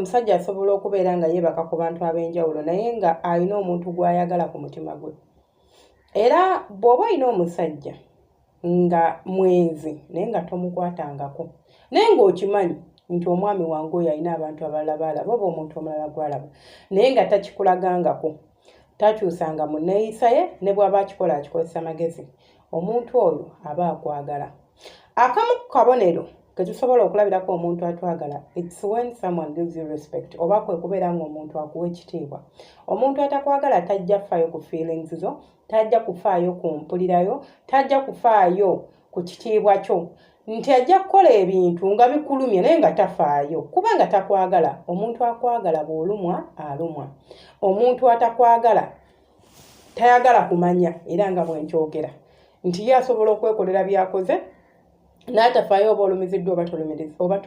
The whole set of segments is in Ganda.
omusajja asobola okubeera nga yeebaka ku bantu ab'enjawulo naye nga alina omuntu gw'ayagala ku mutima gwe. Era bw'oba olina omusajja nga mwenzi naye nga tomukwatangako naye ng'okimanyi nti omwami wange oyo alina abantu abalala baalaba oba omuntu omulala gwalaba naye nga takikulagangako, takyusanga mu nneeyisa ye, ne bw'aba akikola akikozesa magezi, omuntu oyo aba akwagala. Akamu ku kabonero ke tusobola okulabirako omuntu atwagala, it's when someone gives you respect, oba kwe kubeera ng'omuntu akuwa ekitiibwa. Omuntu atakwagala tajja kufaayo ku feelings zo, tajja kufaayo ku mpulirayo, tajja kufaayo ku kitiibwa kyo, nti ajja kukola ebintu nga bikulumye naye nga tafaayo kubanga takwagala. Omuntu akwagala bw'olumwa alumwa. Omuntu atakwagala tayagala kumanya, era nga bwenkyogera nti ye asobola okwekolera byakoze n'atafaayo oba olumiziddwa oba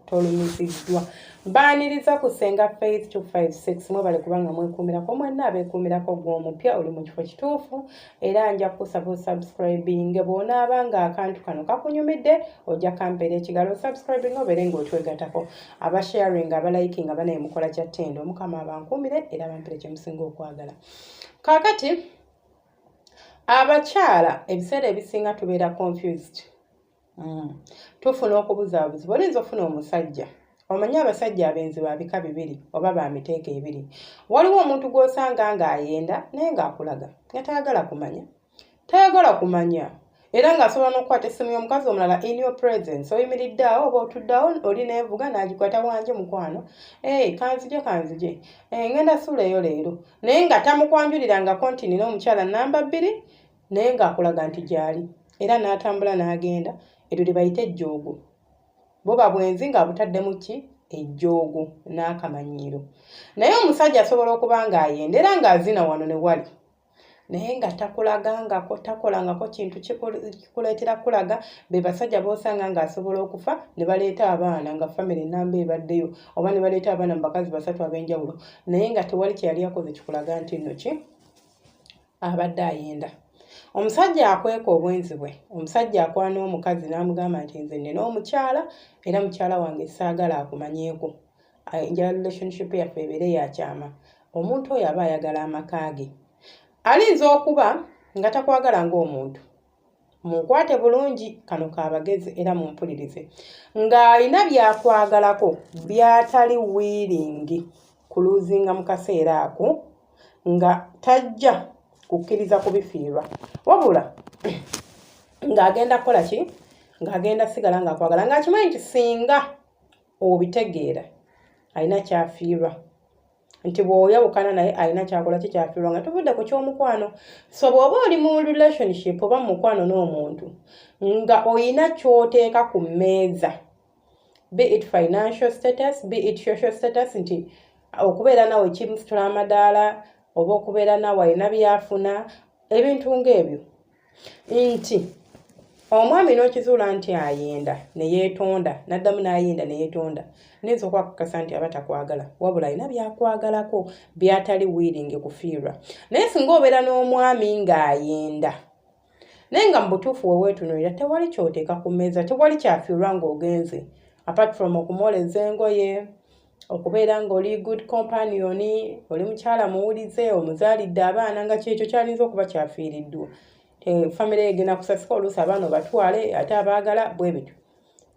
tolumiziddwa. Mbaaniriza ku Senga Faith 256 mwebale kubanga mwekuumirako mwenna abeekuumirako gw'omupya oli mu kifo kituufu, era nja kusaba osubscribing bw'onaaba nga akantu kano kakunyumidde ojja kampeera ekigalo subscribing obeere ng'otwegatako, abasharing abaliking abanaye mukola kya ttendo. Mukama abankuumire era bampire kye musinga okwagala. Kaakati abakyala ebiseera ebisinga tubeera confused. Tufuna okubuzaabuzi. Olinza ofuna omusajja, omanyi abasajja abenzi ba bika bibiri oba ba miteeko ebiri. Waliwo omuntu gw'osanga ng'ayenda naye ng'akulaga nga tayagala kumanya era ng'asobola n'okukwata essimu y'omukazi omulala in your presence. Oyimiridde awo oba otuddeawo oli neevuga n'agikwata wange mukwano, kanzije ngenda suuleyo leero, naye nga tamukwanjulirangako nti nina omukyala namba 2 naye ng'akulaga nti gy'ali era n'atambula n'agenda. Eryo lye bayita ejjoogo. Buba bwenzi ng'abutaddemu ki? Ejjoogo n'akamanyiiro. Naye omusajja asobola okuba ng'ayenda era ng'azina wano ne wali naye nga takulagangako, takolangako kintu kikuleetera kulaga. Be basajja b'osanga ng'asobola okufa ne baleeta abaana nga famire ennamba ebaddeyo, oba ne baleeta abaana mu bakazi 3 ab'enjawulo naye nga tewali kyeyali akoze kikulaga nti nno ki abadde ayenda. Omusajja akweka obwenzi bwe, omusajja akwana omukazi n'amugamba nti nze nina omukyala era mukyala wange saagala akumanyeeko, njala relationship yaffe ebeere yakyama. Omuntu oyo aba ayagala amaka ge. Alinza okuba nga takwagala ng'omuntu, munkwate bulungi, kano kaabagezi era mumpulirize, ng'alina byakwagalako byatali willing kuluzinga mu kaseera ako, nga tajja kukkiriza kubifiirwa wabula ng'agenda kukola ki? Ng'agenda sigala ng'akwagala, ng'akimanyi nti singa obitegeera alina kyafiirwa, nti bw'oyawukana naye alina kyakola ki kyafiirwa nga tuvudde ku ky'omukwano. So bw'oba oli mu relationship oba mu mukwano n'omuntu nga oyina ky'oteeka ku mmeeza, be it financial status, be it social status, nti okubeera nawe kimusitula amadaala oba okubeera nawe alina byafuna, ebintu ng'ebyo, nti omwami n'okizuula nti ayenda ne yeetonda n'addamu n'ayenda ne yeetonda, nayinza okwakakasa nti aba takwagala wabula alina byakwagalako byatali willing kufiirwa. Naye singa obeera n'omwami ng'ayenda naye nga mu butuufu weweetunuulira tewali ky'oteeka ku mmeeza, tewali kyafiirwa ng'ogenze apart from okumwoleza engoye, okubeera ng'oli good companion, oli mukyala muwulize, omuzaalidde abaana, nga kyekyo kyalinza okuba kyafiiriddwa. Famire egenda kusasika oluusi abaana obatwale ate abaagala bwe bityo.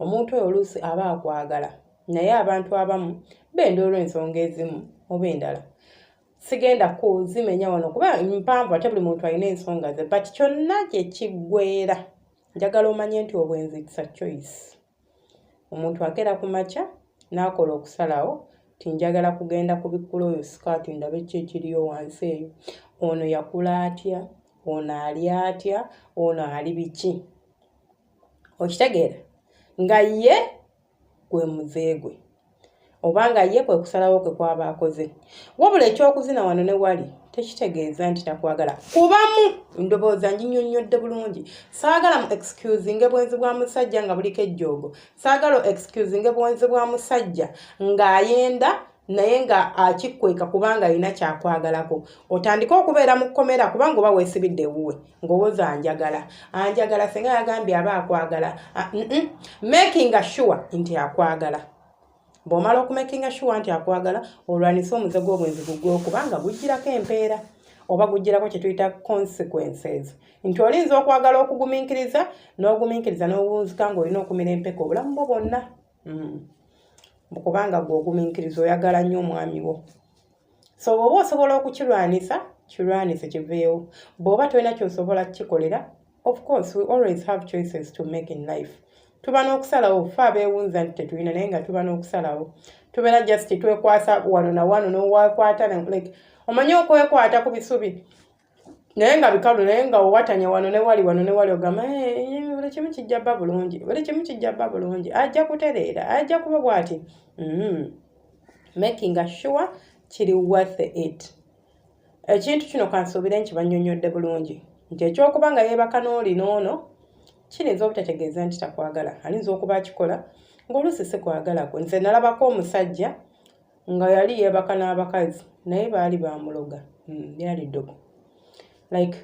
Omuntu oyo oluusi aba akwagala naye abantu abamu benda olw'ensonga ezimu oba endala. Sigenda kuzimenya wano kuba mpanvu ate buli muntu alina ensonga ze, but kyonna gye kiggweera njagala omanye nti obwenzi it's a choice. Omuntu akeera ku makya n'akola okusalawo ti njagala kugenda kubikkula oyo sikaati ndabe ki ekiriyo wansi eyo, ono yakula atya, ono ali atya, ono ali biki. Okitegeera nga ye gwe muzeegwe oba nga ye kwe kusalawo kwe kwaba akoze. Wabula eky'okuzina wano ne wali tekitegeeza nti takwagala. Kubamu ndowooza nyinyonnyodde bulungi. Saagala mu excusing bwenzi bwa musajja nga buliko ejjoogo. Saagala excusing bwenzi bwa musajja ng'ayenda naye nga akikweka kubanga alina kyakwagalako. Otandika okubeera mu kkomera kubanga oba weesibidde ewuwe ng'owooza anjagala singa yagambye aba akwagala. Making sure nti akwagala. bw'omala okumakinga sure nti akwagala olwanisa omuze gw'obwenzi gugwe okubanga gujjirako empeera oba gujjirako kye tuyita consequences nti olinza okwagala okugumiikiriza n'ogumiikiriza n'obuwunzika ng'olina okumira empeka obulamu bwo bwonna kubanga gw'ogumiikiriza oyagala nnyo omwami wo so bw'oba osobola okukirwanisa kirwanise kiveewo bw'oba tolina ky'osobola kukikolera of course we always have choices to make in life tuba n'okusalawo fe abeewunza nti tetulina naye nga tuba n'okusalawo tubeera just twekwasa wano na wano n'owakwata like omanyi okwekwata ku bisubi naye nga bikalu naye nga owatanya wano ne wali ogamba buli kimu kijja bba bulungi ajja kutereera ajja kuba bw'ati making sure kiri worth it ekintu kino kansuubire nkibannyonnyodde bulungi nti ekyokuba nga yeebaka n'oli n'ono kiyinza obutategeeza nti takwagala ayinza okuba akikola ng'oluusi si kwagala kwe nze nalabako omusajja nga yali yeebaka n'abakazi naye baali bamuloga byali ddoko like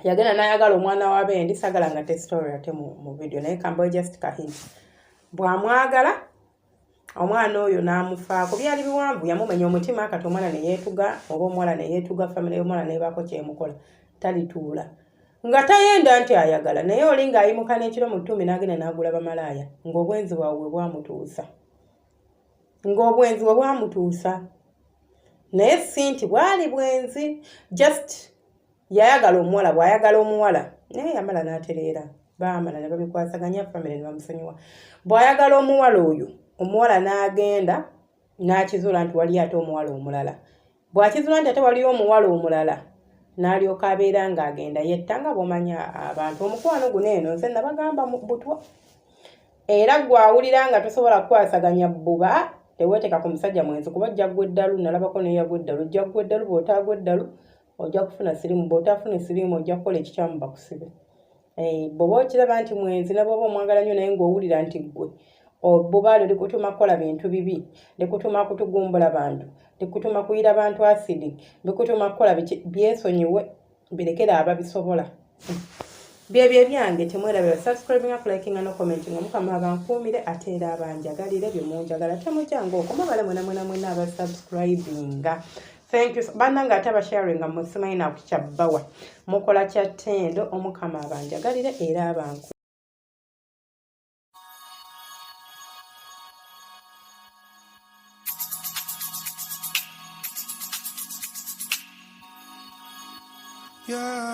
yagenda n'ayagala omwana wa bendi sagala nga tesitory ate mu video naye kambawe just kahint bw'amwagala omwana oyo n'amufaako byali biwanvu yamumenya omutima kati omwana ne yeetuga oba omuwala ne yeetuga famire y'omwana neebaako kyemukola talituula nga tayenda nti ayagala naye oli ng'ayimuka n'ekiro mu ttumbi n'agenda n'agula bamalaaya ng'obwenzi bwabwe bwamutuusa naye si nti bwali bwenzi just yayagala omuwala bw'ayagala omuwala naye yamala n'atereera baamala ne babikwasaganya famire ne bamusonyiwa bw'ayagala omuwala oyo omuwala n'agenda n'akizuula nti wali ate omuwala omulala bw'akizuula nti ate waliyo omuwala omulala n'alyoka abeera ng'agenda yetta nga bw'omanya abantu omukwano guno eno nze nabagamba mu butwa era gw'awulira nga tosobola kukwasaganya bbuba teweeteka ku musajja mwenzi kuba ojja ggwa eddalu nalabako neyagwa eddalu ojja ggwa eddalu bw'otaagwa eddalu ojja kufuna sirimu bw'otafuna sirimu ojja kukola ekikyamu bakusibe bw'oba okiraba nti mwenzi ne bw'oba omwagala nnyo naye ng'owulira nti ggwe obbubaalo likutuma kukola bintu bibi likutuma kutugumbula bantu likutuma kuyira bantu asidi likutuma kukola byesonyiwe birekera ababisobola byebyo ebyange temwerabira subscribing liking no commenting omukama abankuumire ate era abanjagalire byemunjagala temujjangu okomabale mwena abasubscribinga thank you bannanga ate abasharinga musimanyi nakukyabbawa mukola kya ttendo omukama abanjagalire era abanku yeah.